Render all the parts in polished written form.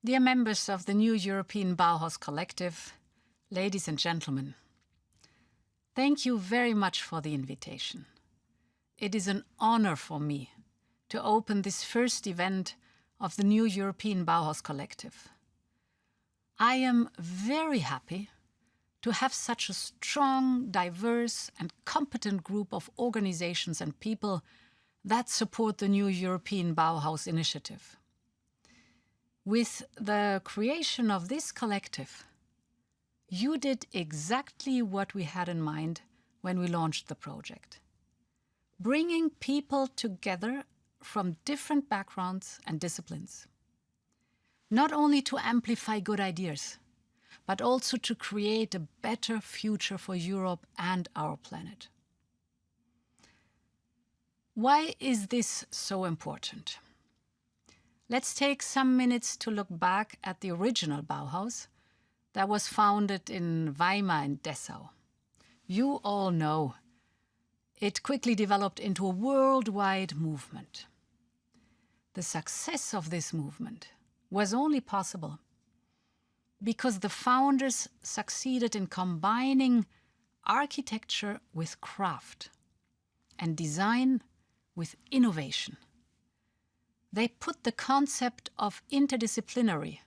Dear members of the new European Bauhaus Collective, ladies and gentlemen, thank you very much for the invitation. It is an honor for me to open this first event of the new European Bauhaus Collective. I am very happy to have such a strong, diverse and competent group of organizations and people that support the new European Bauhaus initiative. With the creation of this collective, you did exactly what we had in mind when we launched the project. Bringing people together from different backgrounds and disciplines. Not only to amplify good ideas, but also to create a better future for Europe and our planet. Why is this so important? Let's take some minutes to look back at the original Bauhaus that was founded in Weimar and Dessau. You all know it quickly developed into a worldwide movement. The success of this movement was only possible because the founders succeeded in combining architecture with craft and design with innovation. They put the concept of interdisciplinary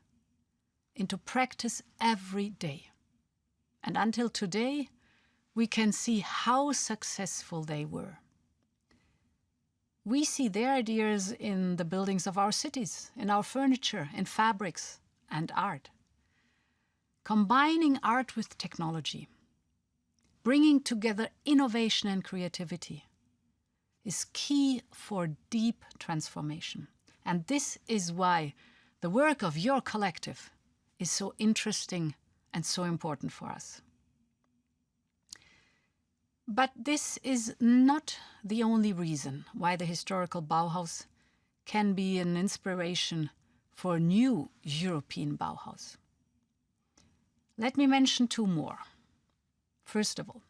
into practice every day. And until today, we can see how successful they were. We see their ideas in the buildings of our cities, in our furniture, in fabrics and art. Combining art with technology, bringing together innovation and creativity is key for deep transformation. And this is why the work of your collective is so interesting and so important for us. But this is not the only reason why the historical Bauhaus can be an inspiration for a new European Bauhaus. Let me mention two more. First of all,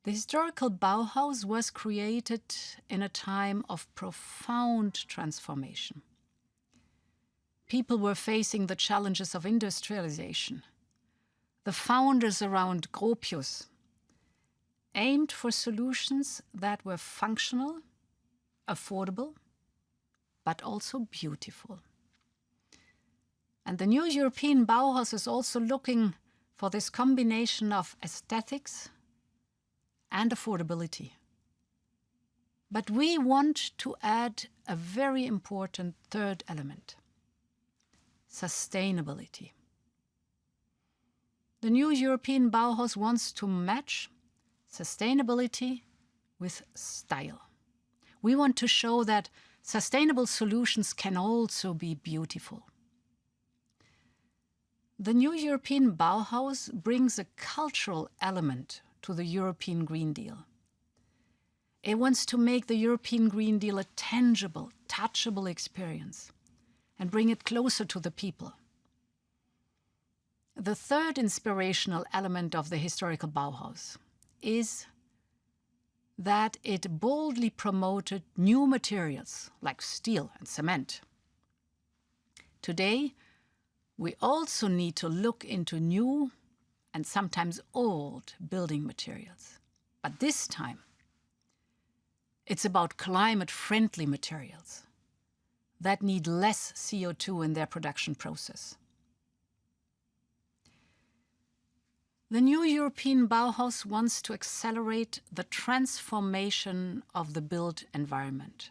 the historical Bauhaus was created in a time of profound transformation. People were facing the challenges of industrialization. The founders around Gropius aimed for solutions that were functional, affordable, but also beautiful. And the new European Bauhaus is also looking for this combination of aesthetics and affordability. But we want to add a very important third element: sustainability. The new European Bauhaus wants to match sustainability with style. We want to show that sustainable solutions can also be beautiful. The new European Bauhaus brings a cultural element to the European Green Deal. It wants to make the European Green Deal a tangible, touchable experience and bring it closer to the people. The third inspirational element of the historical Bauhaus is that it boldly promoted new materials like steel and cement. Today, we also need to look into new and sometimes old building materials. But this time, it's about climate-friendly materials that need less CO2 in their production process. The new European Bauhaus wants to accelerate the transformation of the built environment.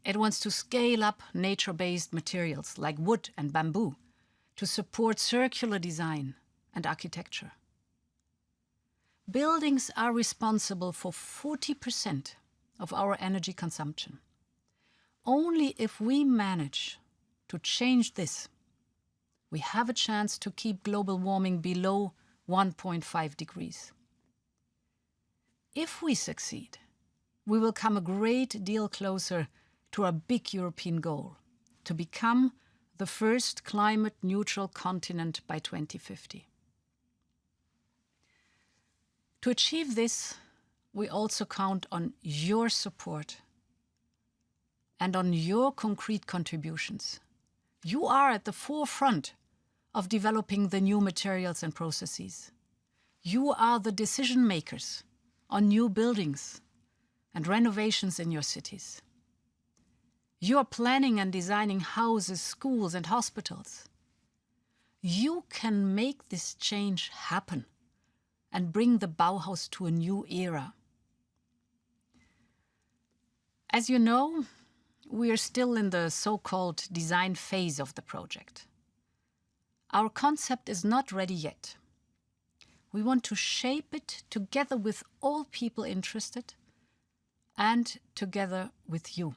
It wants to scale up nature-based materials like wood and bamboo to support circular design and architecture. Buildings are responsible for 40% of our energy consumption. Only if we manage to change this, we have a chance to keep global warming below 1.5 degrees. If we succeed, we will come a great deal closer to our big European goal, to become the first climate-neutral continent by 2050. To achieve this, we also count on your support and on your concrete contributions. You are at the forefront of developing the new materials and processes. You are the decision makers on new buildings and renovations in your cities. You are planning and designing houses, schools, and hospitals. You can make this change happen and bring the Bauhaus to a new era. As you know, we are still in the so-called design phase of the project. Our concept is not ready yet. We want to shape it together with all people interested and together with you.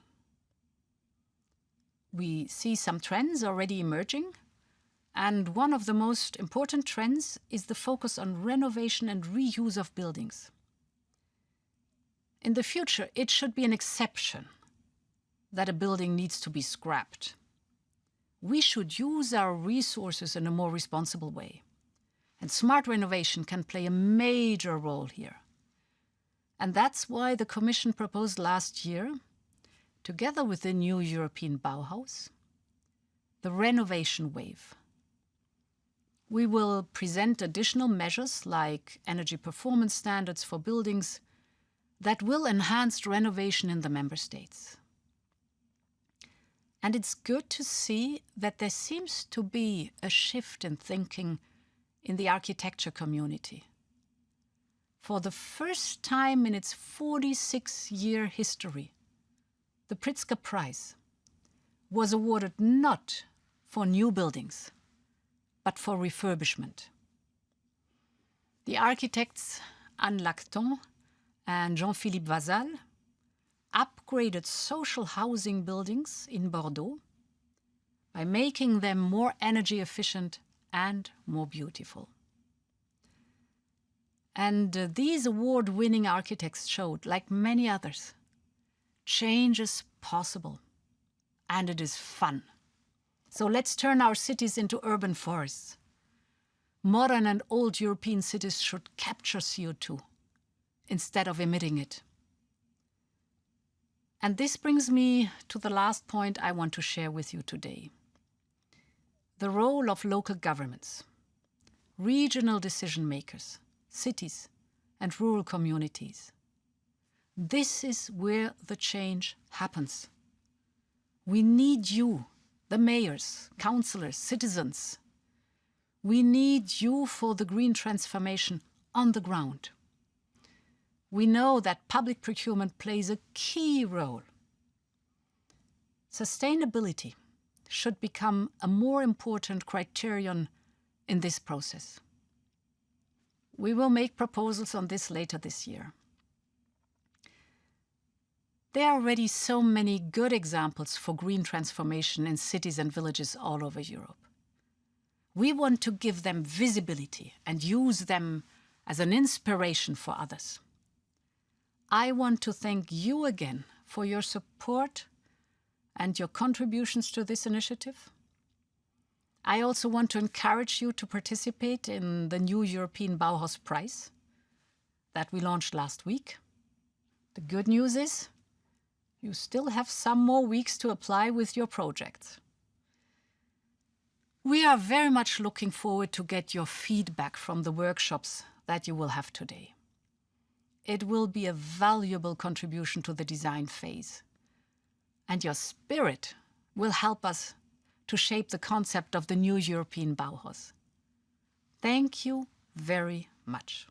We see some trends already emerging, and one of the most important trends is the focus on renovation and reuse of buildings. In the future, it should be an exception that a building needs to be scrapped. We should use our resources in a more responsible way. And smart renovation can play a major role here. And that's why the Commission proposed last year, together with the new European Bauhaus, the renovation wave. We will present additional measures like energy performance standards for buildings that will enhance renovation in the member states. And it's good to see that there seems to be a shift in thinking in the architecture community. For the first time in its 46-year history, the Pritzker Prize was awarded not for new buildings, but for refurbishment. The architects Anne Lacton and Jean-Philippe Vasal upgraded social housing buildings in Bordeaux by making them more energy efficient and more beautiful. And these award-winning architects showed, like many others, change is possible and it is fun. So let's turn our cities into urban forests. Modern and old European cities should capture CO2 instead of emitting it. And this brings me to the last point I want to share with you today. The role of local governments, regional decision makers, cities and rural communities. This is where the change happens. We need you, the mayors, councillors, citizens. We need you for the green transformation on the ground. We know that public procurement plays a key role. Sustainability should become a more important criterion in this process. We will make proposals on this later this year. There are already so many good examples for green transformation in cities and villages all over Europe. We want to give them visibility and use them as an inspiration for others. I want to thank you again for your support and your contributions to this initiative. I also want to encourage you to participate in the new European Bauhaus Prize that we launched last week. The good news is you still have some more weeks to apply with your projects. We are very much looking forward to get your feedback from the workshops that you will have today. It will be a valuable contribution to the design phase. And your spirit will help us to shape the concept of the new European Bauhaus. Thank you very much.